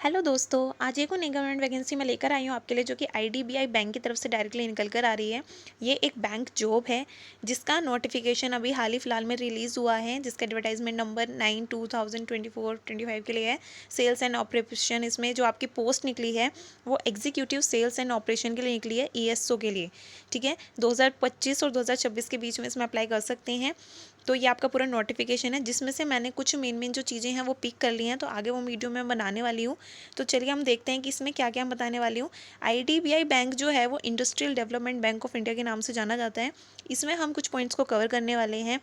Hello दोस्तों, आज एक और नई गवर्नमेंट वैकेंसी मैं लेकर आई हूँ आपके लिए, जो कि आईडीबीआई बैंक की तरफ से डायरेक्टली निकल कर आ रही है। ये एक बैंक जॉब है जिसका नोटिफिकेशन अभी हाल ही फिलहाल में रिलीज़ हुआ है, जिसका एडवर्टाइजमेंट नंबर 9/2024-25 के लिए है। सेल्स एंड ऑपरेशन, इसमें जो आपकी पोस्ट निकली है वो एग्जीक्यूटिव सेल्स एंड ऑपरेशन के लिए निकली है, ईएसओ के लिए। ठीक है, 2025 और 2026 के बीच में इसमें अप्लाई कर सकते हैं। तो ये आपका पूरा नोटिफिकेशन है, जिसमें से मैंने कुछ मेन जो चीज़ें हैं वो पिक कर ली हैं, तो आगे वो वीडियो मैं बनाने वाली हूँ। तो चलिए हम देखते हैं कि इसमें क्या क्या बताने वाली हूँ। आईडीबीआई बैंक जो है वो industrial development bank of India के नाम से जाना जाता है। इसमें हम कुछ पॉइंट्स को कवर करने वाले हैं,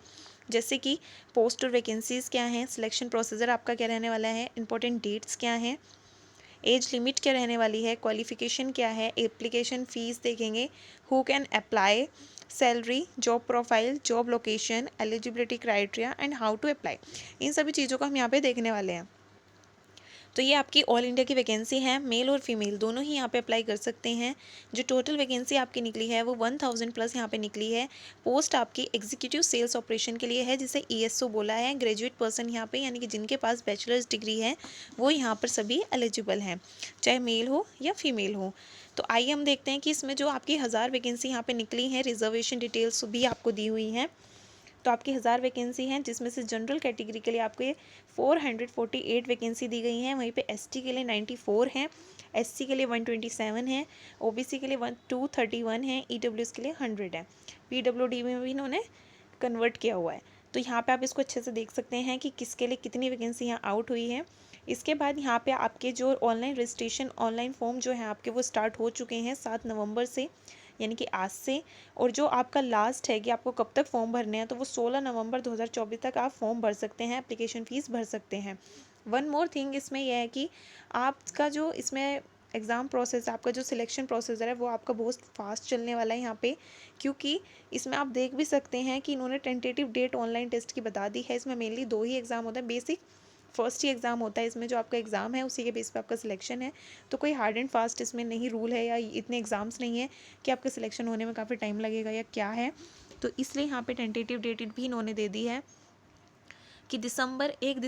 जैसे कि पोस्ट और वैकेंसीज़ क्या हैं, सिलेक्शन प्रोसीजर आपका क्या रहने वाला है, इंपॉर्टेंट डेट्स क्या हैं, एज लिमिट क्या रहने वाली है, क्वालिफिकेशन क्या है, एप्लीकेशन फ़ीस देखेंगे, who can apply, salary, job profile, job location, eligibility criteria and how to apply. इन सभी चीज़ों को हम यहाँ पे देखने वाले हैं। तो ये आपकी ऑल इंडिया की वैकेंसी है, मेल और फीमेल दोनों ही यहाँ पे अप्लाई कर सकते हैं। जो टोटल वैकेंसी आपकी निकली है वो 1000 प्लस यहाँ पे निकली है। पोस्ट आपकी एग्जीक्यूटिव सेल्स ऑपरेशन के लिए है, जिसे ईएसओ बोला है। ग्रेजुएट पर्सन यहाँ पे, यानी कि जिनके पास बैचलर्स डिग्री है, वो यहाँ पर सभी एलिजिबल हैं, चाहे मेल हो या फीमेल हो। तो आइए हम देखते हैं कि इसमें जो आपकी 1000 वैकेंसी यहाँ पे निकली हैं, रिजर्वेशन डिटेल्स भी आपको दी हुई हैं। तो आपकी 1000 वैकेंसी हैं, जिसमें से जनरल कैटेगरी के लिए आपको ये 448 वैकेंसी दी गई हैं। वहीं पे एसटी के लिए 94 हैं, एससी के लिए 127 है, ओबीसी के लिए 231 है, ईडब्ल्यूएस के लिए 100 है, पीडब्ल्यूडी में भी इन्होंने कन्वर्ट किया हुआ है। तो यहाँ पे आप इसको अच्छे से देख सकते हैं कि किसके लिए कितनी वैकेंसी यहाँ आउट हुई है। इसके बाद यहाँ पे आपके जो ऑनलाइन रजिस्ट्रेशन, ऑनलाइन फॉर्म जो है आपके, वो स्टार्ट हो चुके हैं 7 नवंबर से, यानी कि आज से। और जो आपका लास्ट है कि आपको कब तक फॉर्म भरने हैं, तो वो 16 नवंबर 2024 तक आप फॉर्म भर सकते हैं, एप्लीकेशन फ़ीस भर सकते हैं। वन मोर थिंग इसमें यह है कि आपका जो इसमें एग्ज़ाम प्रोसेस, आपका जो सिलेक्शन प्रोसीजर है, वो आपका बहुत फास्ट चलने वाला है यहाँ पे, क्योंकि इसमें आप देख भी सकते हैं कि इन्होंने टेंटेटिव डेट ऑनलाइन टेस्ट की बता दी है। इसमें मेनली 2 ही एग्ज़ाम होता है, बेसिक फर्स्ट ही एग्ज़ाम होता है इसमें, जो आपका एग्ज़ाम है उसी के बेस पे आपका सिलेक्शन है। तो कोई हार्ड एंड फास्ट इसमें नहीं रूल है, या इतने एग्ज़ाम्स नहीं है कि आपका सिलेक्शन होने में काफ़ी टाइम लगेगा या क्या है। तो इसलिए यहाँ पे टेंटेटिव डेट भी इन्होंने दे दी है कि एक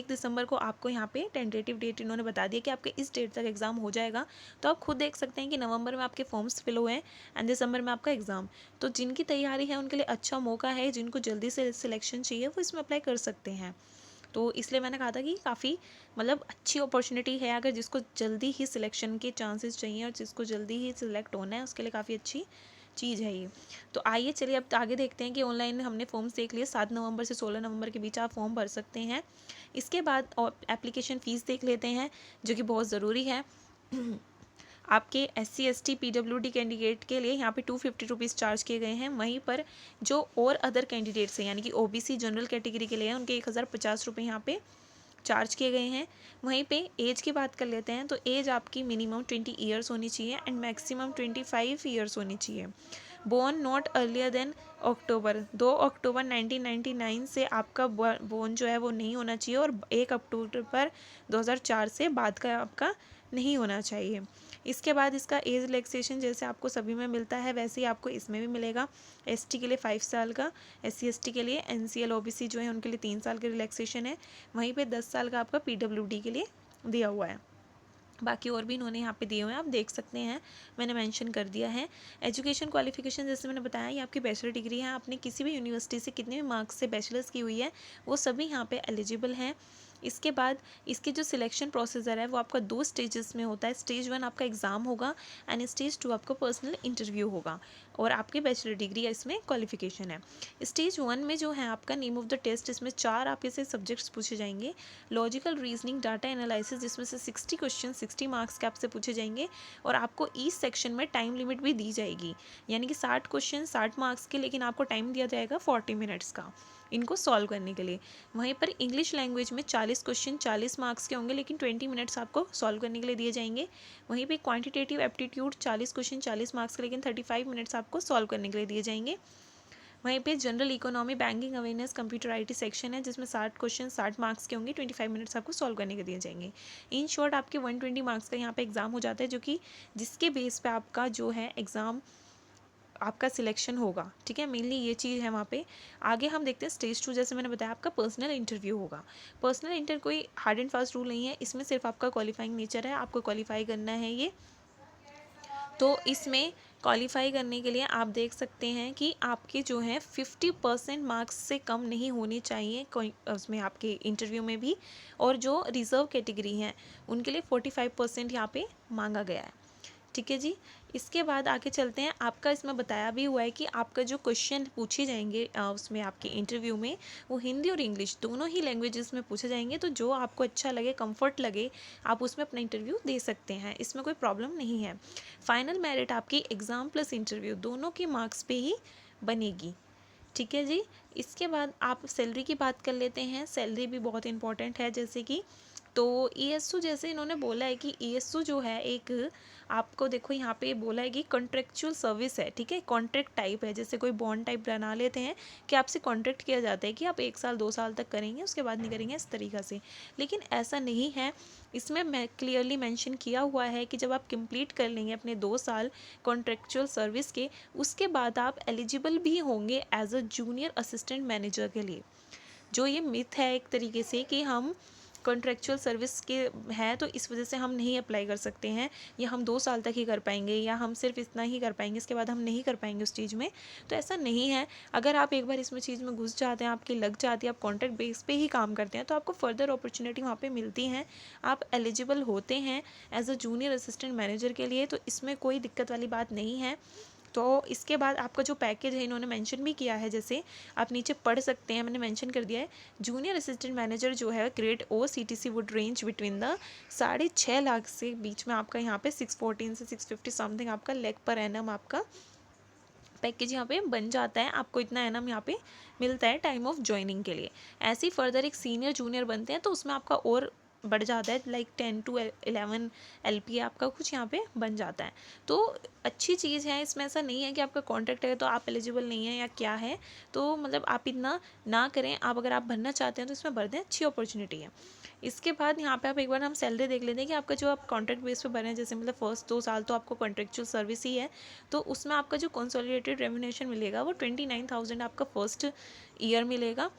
दिसंबर को आपको यहाँ पे टेंटेटिव डेट इन्होंने बता दिया कि आपके इस डेट तक एग्ज़ाम हो जाएगा। तो आप खुद देख सकते हैं कि नवंबर में आपके फॉर्म्स फिल हुए हैं एंड दिसंबर में आपका एग्ज़ाम। तो जिनकी तैयारी है उनके लिए अच्छा मौका है, जिनको जल्दी से सिलेक्शन चाहिए वो इसमें अप्लाई कर सकते हैं। तो इसलिए मैंने कहा था कि काफ़ी मतलब अच्छी अपॉर्चुनिटी है, अगर जिसको जल्दी ही सिलेक्शन के चांसेस चाहिए और जिसको जल्दी ही सिलेक्ट होना है, उसके लिए काफ़ी अच्छी चीज़ है ये। तो आइए चलिए अब आगे देखते हैं कि ऑनलाइन हमने फॉर्म्स देख लिए, 7 नवंबर से 16 नवंबर के बीच आप फॉर्म भर सकते हैं। इसके बाद एप्लीकेशन फ़ीस देख लेते हैं, जो कि बहुत ज़रूरी है। आपके एससी एसटी पीडब्ल्यूडी कैंडिडेट के लिए यहाँ पे 250 रुपीज़ चार्ज किए गए हैं। वहीं पर जो और अदर कैंडिडेट्स हैं, यानी कि ओबीसी जनरल कैटेगरी के लिए हैं, उनके 1050 रुपये यहाँ पे चार्ज किए गए हैं। वहीं पे एज की बात कर लेते हैं, तो एज आपकी मिनिमम 20 ईयर्स होनी चाहिए एंड मैक्सिमम 25 ईयर्स होनी चाहिए। Born not earlier than October 2 October 1999 से आपका बोर्न जो है वो नहीं होना चाहिए, और 1 अक्टूबर 2004 से बाद का आपका नहीं होना चाहिए। इसके बाद इसका एज रिलैक्सेशन जैसे आपको सभी में मिलता है, वैसे ही आपको इसमें भी मिलेगा। एसटी के लिए 5 साल का, एससी एसटी के लिए, एनसीएल ओबीसी जो है उनके लिए 3 साल का रिलैक्सेशन है। वहीं पे 10 साल का आपका पीडब्ल्यूडी के लिए दिया हुआ है। बाकी और भी इन्होंने यहाँ पे दिए हुए हैं, आप देख सकते हैं, मैंने मेंशन कर दिया है। एजुकेशन क्वालिफिकेशन जैसे मैंने बताया, ये आपकी बैचलर डिग्री है, आपने किसी भी यूनिवर्सिटी से कितने भी मार्क्स से बैचलर्स की हुई है, वो सभी यहाँ पे एलिजिबल हैं। इसके बाद इसके जो सिलेक्शन प्रोसीजर है वो आपका 2 स्टेजेस में होता है। स्टेज 1 आपका एग्ज़ाम होगा एंड स्टेज 2 आपका पर्सनल इंटरव्यू होगा, और आपकी बैचलर डिग्री इसमें क्वालिफिकेशन है। स्टेज 1 में जो है आपका नेम ऑफ द टेस्ट, इसमें 4 आपके से सब्जेक्ट्स पूछे जाएंगे। लॉजिकल रीजनिंग, डाटा एनालिसिस, जिसमें से 60 क्वेश्चन 60 मार्क्स के आपसे पूछे जाएंगे, और आपको ईच सेक्शन में टाइम लिमिट भी दी जाएगी, यानी कि 60 क्वेश्चन 60 मार्क्स के, लेकिन आपको टाइम दिया जाएगा 40 मिनट्स का इनको सॉल्व करने के लिए। वहीं पर इंग्लिश लैंग्वेज में 40 क्वेश्चन 40 मार्क्स के होंगे, लेकिन 20 मिनट्स आपको सॉल्व करने के लिए दिए जाएंगे। वहीं पे क्वांटिटेटिव एप्टीट्यूड 40 क्वेश्चन 40 मार्क्स के, लेकिन 35 मिनट्स आपको सॉल्व करने के लिए दिए जाएंगे। वहीं पे general economy, banking awareness, computer IT section है, जिसमें 60 क्वेश्चन 60 मार्क्स के होंगे, 25 मिनट्स आपको सॉल्व करने के दिए जाएंगे। इन शॉर्ट आपके 120 मार्क्स का यहाँ पे एग्जाम हो जाता है, जो कि जिसके बेस पे आपका जो है एग्ज़ाम आपका सिलेक्शन होगा, ठीक है। मेनली ये चीज़ है वहाँ पे। आगे हम देखते हैं स्टेज 2, जैसे मैंने बताया आपका पर्सनल इंटरव्यू होगा। पर्सनल इंटर कोई हार्ड एंड फास्ट रूल नहीं है, इसमें सिर्फ आपका क्वालिफाइंग नेचर है, आपको क्वालिफाई करना है ये। तो इसमें क्वालिफाई करने के लिए आप देख सकते हैं कि आपके जो है 50% मार्क्स से कम नहीं होने चाहिए कोई उसमें आपके इंटरव्यू में भी। और जो रिज़र्व कैटेगरी हैं उनके लिए 45% यहाँ पे मांगा गया है, ठीक है जी। इसके बाद आगे चलते हैं। आपका इसमें बताया भी हुआ है कि आपका जो क्वेश्चन पूछे जाएंगे उसमें आपके इंटरव्यू में, वो हिंदी और इंग्लिश दोनों ही लैंग्वेजेस में पूछे जाएंगे। तो जो आपको अच्छा लगे, कंफर्ट लगे, आप उसमें अपना इंटरव्यू दे सकते हैं, इसमें कोई प्रॉब्लम नहीं है। फाइनल मेरिट आपकी एग्ज़ाम प्लस इंटरव्यू दोनों के मार्क्स पे ही बनेगी, ठीक है जी। इसके बाद आप सैलरी की बात कर लेते हैं। सैलरी भी बहुत इंपॉर्टेंट है, जैसे कि तो ईएसओ, जैसे इन्होंने बोला है कि ईएसओ जो है एक, आपको देखो यहाँ पे बोला है कि कॉन्ट्रेक्चुअल सर्विस है, ठीक है। कॉन्ट्रैक्ट टाइप है, जैसे कोई बॉन्ड टाइप बना लेते हैं कि आपसे कॉन्ट्रैक्ट किया जाता है कि आप 1 साल 2 साल तक करेंगे, उसके बाद नहीं करेंगे, इस तरीक़ा से। लेकिन ऐसा नहीं है, इसमें मैं क्लियरली मेंशन किया हुआ है कि जब आप कंप्लीट कर लेंगे अपने 2 साल कॉन्ट्रेक्चुअल सर्विस के, उसके बाद आप एलिजिबल भी होंगे as a junior assistant manager के लिए। जो ये मिथ है एक तरीके से कि हम कॉन्ट्रेक्चुअल सर्विस के हैं तो इस वजह से हम नहीं अप्लाई कर सकते हैं, या हम 2 साल तक ही कर पाएंगे, या हम सिर्फ इतना ही कर पाएंगे, इसके बाद हम नहीं कर पाएंगे उस चीज़ में। तो ऐसा नहीं है। अगर आप एक बार इसमें चीज़ में घुस जाते हैं, आपकी लग जाती है, आप कॉन्ट्रैक्ट बेस पे ही काम करते हैं, तो आपको फर्दर अपॉर्चुनिटी वहाँ पे मिलती हैं, आप एलिजिबल होते हैं as a junior assistant manager के लिए। तो इसमें कोई दिक्कत वाली बात नहीं है। तो इसके बाद आपका जो पैकेज है इन्होंने मेंशन भी किया है, जैसे आप नीचे पढ़ सकते हैं, मैंने मेंशन कर दिया है। जूनियर असिस्टेंट मैनेजर जो है grade O CTC would range between the 6.5 lakh से बीच में, आपका यहाँ पे 614 से 650 समथिंग आपका लेग पर एनम आपका पैकेज यहाँ पे बन जाता है। आपको इतना एनम यहाँ पे मिलता है टाइम ऑफ ज्वाइनिंग के लिए। ऐसे ही फर्दर एक सीनियर जूनियर बनते हैं तो उसमें आपका और बढ़ जाता है, लाइक 10 to 11 LPA आपका कुछ यहाँ पे बन जाता है। तो अच्छी चीज़ है, इसमें ऐसा नहीं है कि आपका कॉन्ट्रैक्ट है तो आप एलिजिबल नहीं है या क्या है। तो मतलब आप इतना ना करें, आप अगर आप भरना चाहते हैं तो इसमें भर दें, अच्छी अपॉर्चुनिटी है। इसके बाद यहाँ पे आप एक बार हम सैलरी देख लेते हैं कि आपका जो आप कॉन्ट्रैक्ट बेस पे भरें, जैसे मतलब फर्स्ट 2 साल तो आपको कॉन्ट्रेक्चुअल सर्विस ही है, तो उसमें आपका जो कंसोलिडेटेड रेम्युनेशन मिलेगा वो 29,000 आपका फर्स्ट ईयर मिलेगा,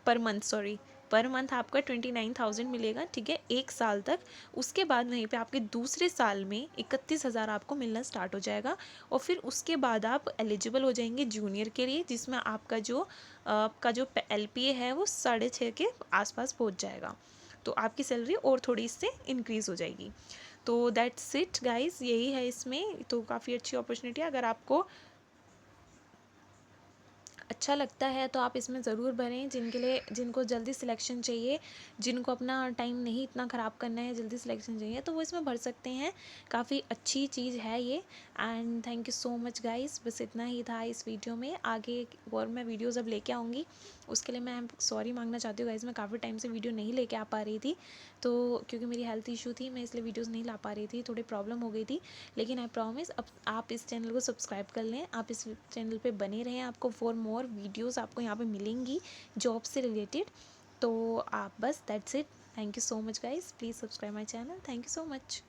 पर मंथ आपका 29,000 मिलेगा, ठीक है, 1 साल तक। उसके बाद वहीं पे आपके दूसरे साल में 31,000 आपको मिलना स्टार्ट हो जाएगा। और फिर उसके बाद आप एलिजिबल हो जाएंगे जूनियर के लिए, जिसमें आपका जो LPA है वो 6.5 के आसपास पहुंच जाएगा। तो आपकी सैलरी और थोड़ी इससे इंक्रीज़ हो जाएगी। तो दैट्स इट गाइस, यही है इसमें। तो काफ़ी अच्छी अपॉर्चुनिटी है। अगर आपको अच्छा लगता है तो आप इसमें ज़रूर भरें। जिनको जल्दी सिलेक्शन चाहिए, जिनको अपना टाइम नहीं इतना ख़राब करना है, जल्दी सिलेक्शन चाहिए, तो वो इसमें भर सकते हैं। काफ़ी अच्छी चीज़ है ये। And thank you so much guys. बस इतना ही था इस वीडियो में। आगे और मैं वीडियोज़ अब लेके आऊँगी, उसके लिए मैं सॉरी मांगना चाहती हूँ गाइस। मैं काफ़ी टाइम से वीडियो नहीं लेके आ पा रही थी, तो क्योंकि मेरी हेल्थ इशू थी, मैं इसलिए वीडियोज़ नहीं ला पा रही थी, थोड़ी प्रॉब्लम हो गई थी। लेकिन आई प्रॉमिस, अब आप इस चैनल को सब्सक्राइब कर लें, आप इस चैनल पे बने रहें, आपको फॉर मोर वीडियोस आपको यहाँ पे मिलेंगी जॉब से रिलेटेड। तो आप बस that's it. Thank you so much guys, please subscribe my channel. Thank you so much.